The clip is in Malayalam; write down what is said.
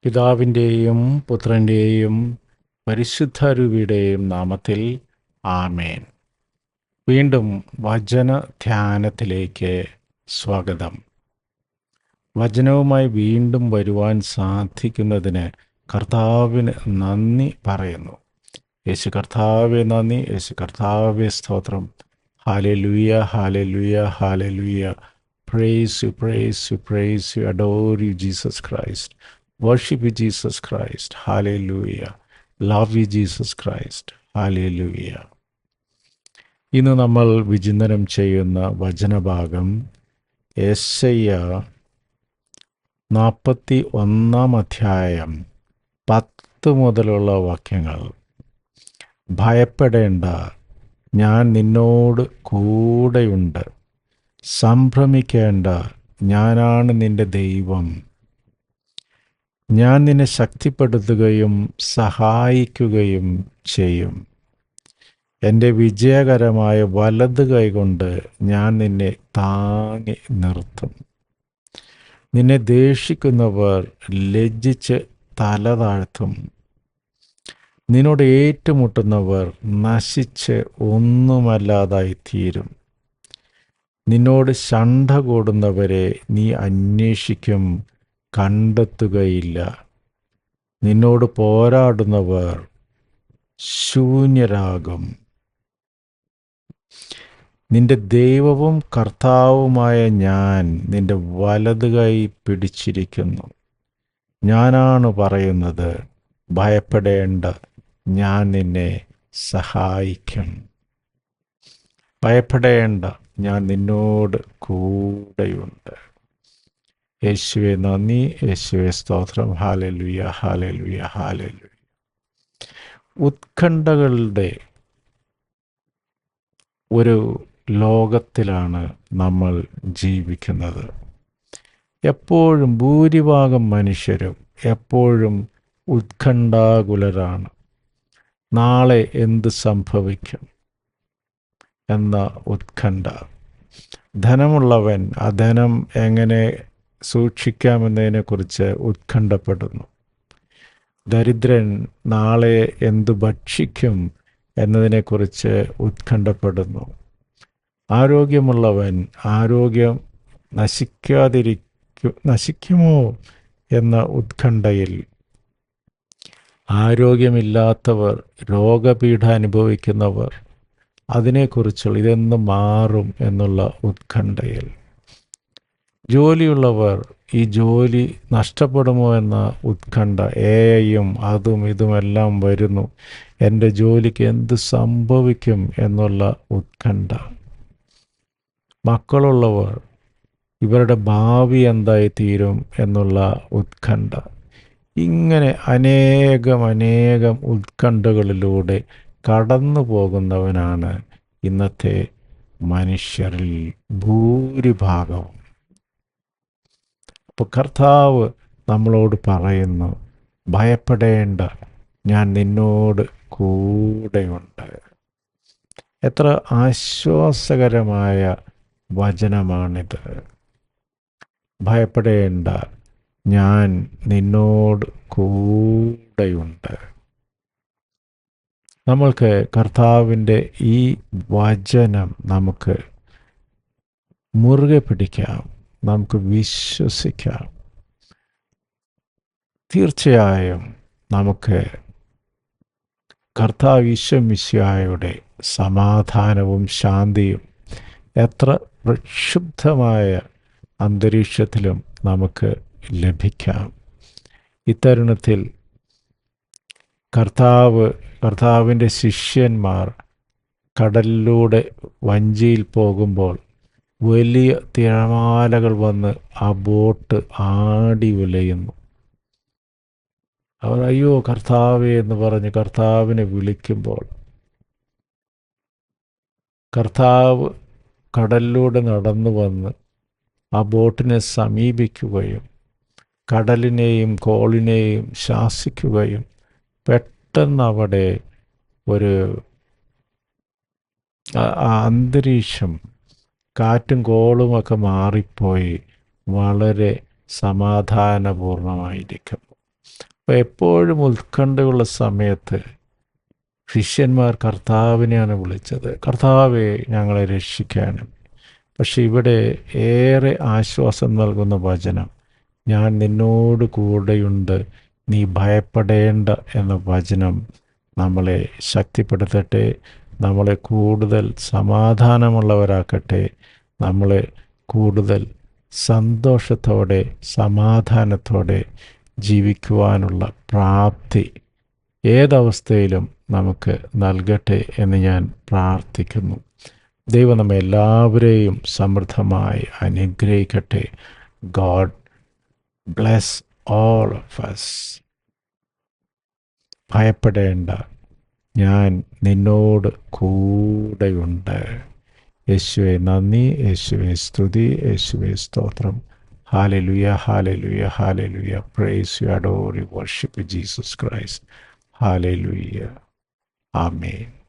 പിതാവിൻ്റെയും പുത്രൻ്റെയും പരിശുദ്ധരുവിയുടെയും നാമത്തിൽ ആമേൻ. വീണ്ടും വചന ധ്യാനത്തിലേക്ക് സ്വാഗതം. വചനവുമായി വീണ്ടും വരുവാൻ സാധിക്കുന്നതിന് കർത്താവിന് നന്ദി പറയുന്നു. യേശു കർത്താവെ നന്ദി, യേശു കർത്താവെ സ്തോത്രം. Hallelujah, hallelujah, hallelujah. Praise you, praise you, praise you, adore you, Jesus Christ. Worship you, Jesus Christ. Hallelujah. Love you, Jesus Christ. Hallelujah. ഇന്ന് നമ്മൾ വിചിന്തനം ചെയ്യുന്ന വചനഭാഗം യെശയ്യാ 41 10 മുതലുള്ള വാക്യങ്ങൾ. ഭയപ്പെടേണ്ട, ഞാൻ നിന്നോട് കൂടെയുണ്ട്. സംഭ്രമിക്കേണ്ട, ഞാനാണ് നിന്റെ ദൈവം. ഞാൻ നിന്നെ ശക്തിപ്പെടുത്തുകയും സഹായിക്കുകയും ചെയ്യും. എൻ്റെ വിജയകരമായ വലത് കൈകൊണ്ട് ഞാൻ നിന്നെ താങ്ങി നിർത്തും. നിന്നെ ദേഷിക്കുന്നവർ ലജ്ജിച്ച് തല താഴ്ത്തും. നിന്നോട് ഏറ്റുമുട്ടുന്നവർ നശിച്ച് ഒന്നുമല്ലാതായിത്തീരും. നിന്നോട് ശണ്ഠ കൂടുന്നവരെ നീ അന്വേഷിക്കും, കണ്ടെത്തുകയില്ല. നിന്നോട് പോരാടുന്നവർ ശൂന്യരാകും. നിന്റെ ദൈവവും കർത്താവുമായ ഞാൻ നിന്റെ വലത് കൈ പിടിച്ചിരിക്കുന്നു. ഞാനാണ് പറയുന്നത്, ഭയപ്പെടേണ്ട, ഞാൻ നിന്നെ സഹായിക്കും. ഭയപ്പെടേണ്ട, ഞാൻ നിന്നോട് കൂടെയുണ്ട്. യേശുവെ നന്ദി, യേശുവെ സ്തോത്രം. Hallelujah, hallelujah, hallelujah. ഉത്കണ്ഠകളുടെ ഒരു ലോകത്തിലാണ് നമ്മൾ ജീവിക്കുന്നത്. എപ്പോഴും ഭൂരിഭാഗം മനുഷ്യരും എപ്പോഴും ഉത്കണ്ഠാകുലരാണ്. നാളെ എന്ത് സംഭവിക്കും എന്ന ഉത്കണ്ഠ. ധനമുള്ളവൻ ആ ധനം എങ്ങനെ സൂക്ഷിക്കാമെന്നതിനെക്കുറിച്ച് ഉത്കണ്ഠപ്പെടുന്നു. ദരിദ്രൻ നാളെ എന്തു ഭക്ഷിക്കും എന്നതിനെക്കുറിച്ച് ഉത്കണ്ഠപ്പെടുന്നു. ആരോഗ്യമുള്ളവൻ ആരോഗ്യം നശിക്കുമോ എന്ന ഉത്കണ്ഠയിൽ. ആരോഗ്യമില്ലാത്തവർ, രോഗപീഠ അനുഭവിക്കുന്നവർ, അതിനെക്കുറിച്ചുള്ള ഇതെന്ന് മാറും എന്നുള്ള ഉത്കണ്ഠയിൽ. ജോലിയുള്ളവർ ഈ ജോലി നഷ്ടപ്പെടുമോ എന്ന ഉത്കണ്ഠ. എഐയും അതും ഇതുമെല്ലാം വരുന്നു, എൻ്റെ ജോലിക്ക് എന്ത് സംഭവിക്കും എന്നുള്ള ഉത്കണ്ഠ. മക്കളുള്ളവർ ഇവരുടെ ഭാവി എന്തായിത്തീരും എന്നുള്ള ഉത്കണ്ഠ. ഇങ്ങനെ അനേകം ഉത്കണ്ഠകളിലൂടെ കടന്നു പോകുന്നവനാണ് ഇന്നത്തെ മനുഷ്യരിൽ ഭൂരിഭാഗവും. അപ്പോൾ കർത്താവ് നമ്മളോട് പറയുന്നു, ഭയപ്പെടേണ്ട, ഞാൻ നിന്നോട് കൂടെയുണ്ട്. എത്ര ആശ്വാസകരമായ വചനമാണിത്. ഭയപ്പെടേണ്ട, ഞാൻ നിന്നോട് കൂടെയുണ്ട്. നമ്മൾക്ക് കർത്താവിൻ്റെ ഈ വചനം നമുക്ക് മുറുകെ പിടിക്കാം, നമുക്ക് വിശ്വസിക്കാം. തീർച്ചയായും നമുക്ക് കർത്താവ് ഈശോ മിശിഹായുടെ സമാധാനവും ശാന്തിയും എത്ര പ്രക്ഷുബ്ധമായ അന്തരീക്ഷത്തിലും നമുക്ക് ലഭിക്കാം. ഇത്തരുണത്തിൽ കർത്താവിൻ്റെ ശിഷ്യന്മാർ കടലിലൂടെ വഞ്ചിയിൽ പോകുമ്പോൾ വലിയ തിരമാലകൾ വന്ന് ആ ബോട്ട് ആടി ഉലയുന്നു. അവർ അയ്യോ കർത്താവേ എന്ന് പറഞ്ഞ് കർത്താവിനെ വിളിക്കുമ്പോൾ കർത്താവ് കടലിലൂടെ നടന്നു വന്ന് ആ ബോട്ടിനെ സമീപിക്കുകയും കടലിനെയും കോളിനെയും ശാസിക്കുകയും പെട്ടെന്ന് അവിടെ ഒരു അന്തരീക്ഷം, കാറ്റും കോളുമൊക്കെ മാറിപ്പോയി വളരെ സമാധാനപൂർണമായിരിക്കുന്നു. അപ്പോൾ എപ്പോഴും ഉത്കണ്ഠയുള്ള സമയത്ത് ശിഷ്യന്മാർ കർത്താവിനെയാണ് വിളിച്ചത്, കർത്താവെ ഞങ്ങളെ രക്ഷിക്കാനും. പക്ഷെ ഇവിടെ ഏറെ ആശ്വാസം നൽകുന്ന വചനം, ഞാൻ നിന്നോട് കൂടെയുണ്ട്, നീ ഭയപ്പെടേണ്ട എന്ന വചനം നമ്മളെ ശക്തിപ്പെടുത്തട്ടെ, നമ്മളെ കൂടുതൽ സമാധാനമുള്ളവരാക്കട്ടെ, നമ്മളെ കൂടുതൽ സന്തോഷത്തോടെ സമാധാനത്തോടെ ജീവിക്കുവാനുള്ള പ്രാപ്തി ഏതവസ്ഥയിലും നമുക്ക് നൽകട്ടെ എന്ന് ഞാൻ പ്രാർത്ഥിക്കുന്നു. ദൈവം നമ്മെ എല്ലാവരെയും സമൃദ്ധമായി അനുഗ്രഹിക്കട്ടെ. God bless all of us. ഭയപ്പെടേണ്ട, ഞാൻ നിന്നോട് കൂടെയുണ്ട്. യേശുവേ നന്ദി, യേശുവേ സ്തുതി, യേശുവേ സ്തോത്രം. Hallelujah, hallelujah, hallelujah. Praise you, adore you, worship you, Jesus Christ. Hallelujah. Amen.